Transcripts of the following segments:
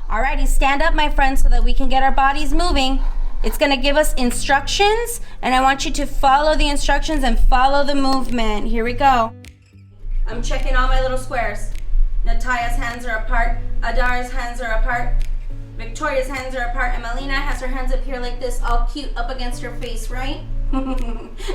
Alrighty, stand up, my friends, so that we can get our bodies moving. It's gonna give us instructions, and I want you to follow the instructions and follow the movement. Here we go. I'm checking all my little squares. Nataya's hands are apart. Adar's hands are apart. Victoria's hands are apart. And Melina has her hands up here like this, all cute up against her face, right?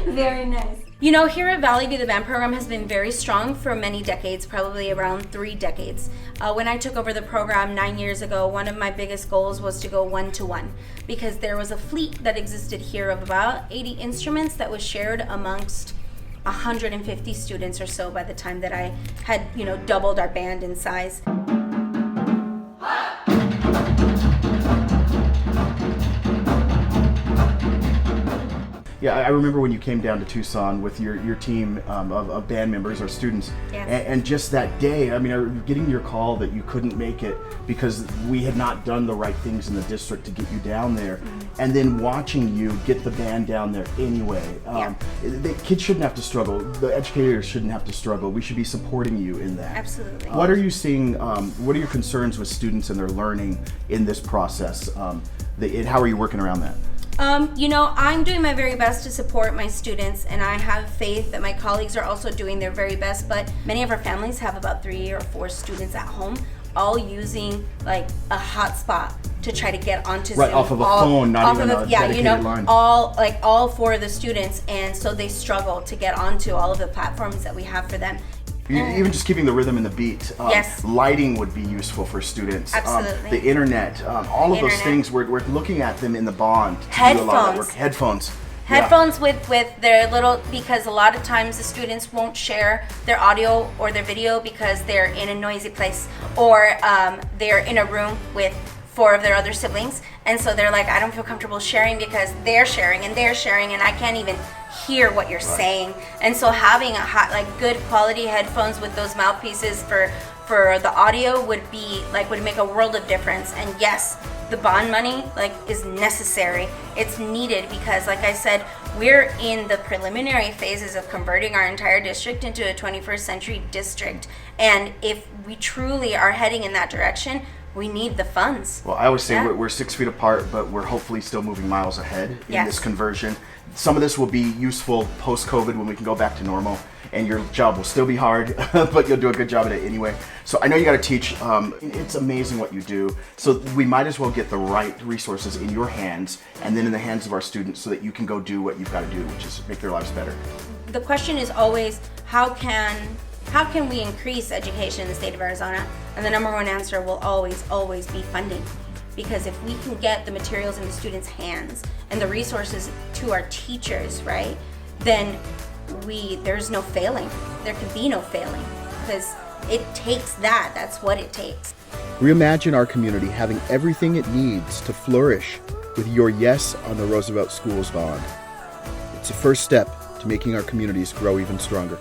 Very nice. You know, here at Valley View, the band program has been very strong for many decades, probably around 3 decades. When I took over the program 9 years ago, one of my biggest goals was to go 1-to-1, because there was a fleet that existed here of about 80 instruments that was shared amongst 150 students or so by the time that I had, doubled our band in size. Yeah, I remember when you came down to Tucson with your team of band members or students, yes. and just that day, I mean, getting your call that you couldn't make it because we had not done the right things in the district to get you down there, mm-hmm. and then watching you get the band down there anyway. The kids shouldn't have to struggle. The educators shouldn't have to struggle. We should be supporting you in that. Absolutely. What are you seeing, what are your concerns with students and their learning in this process? How are you working around that? I'm doing my very best to support my students, and I have faith that my colleagues are also doing their very best, but many of our families have about 3 or 4 students at home, all using like a hotspot to try to get onto Zoom. Right, off of a phone, not even a dedicated line. all 4 of the students, and so they struggle to get onto all of the platforms that we have for them. Even just keeping the rhythm and the beat. Yes. Lighting would be useful for students. Absolutely. The internet, all of those things, we're looking at them in the bond to do a lot of that work. Headphones. Headphones with their little, because a lot of times the students won't share their audio or their video because they're in a noisy place, or they're in a room with 4 of their other siblings, and so they're like, I don't feel comfortable sharing because they're sharing and I can't even hear what you're saying. And so having good quality headphones with those mouthpieces for the audio would make a world of difference. And yes, the bond money is necessary. It's needed because, like I said, we're in the preliminary phases of converting our entire district into a 21st century district, and if we truly are heading in that direction, we need the funds. Well, I always say we're 6 feet apart, but we're hopefully still moving miles ahead in this conversion. Some of this will be useful post-COVID when we can go back to normal, and your job will still be hard, but you'll do a good job at it anyway. So I know you got to teach. It's amazing what you do. So we might as well get the right resources in your hands and then in the hands of our students so that you can go do what you've got to do, which is make their lives better. The question is always, how can we increase education in the state of Arizona? And the number one answer will always be funding. Because if we can get the materials in the students' hands and the resources to our teachers, right, then there's no failing. There can be no failing because it takes that. That's what it takes. Reimagine our community having everything it needs to flourish with your yes on the Roosevelt Schools bond. It's a first step to making our communities grow even stronger.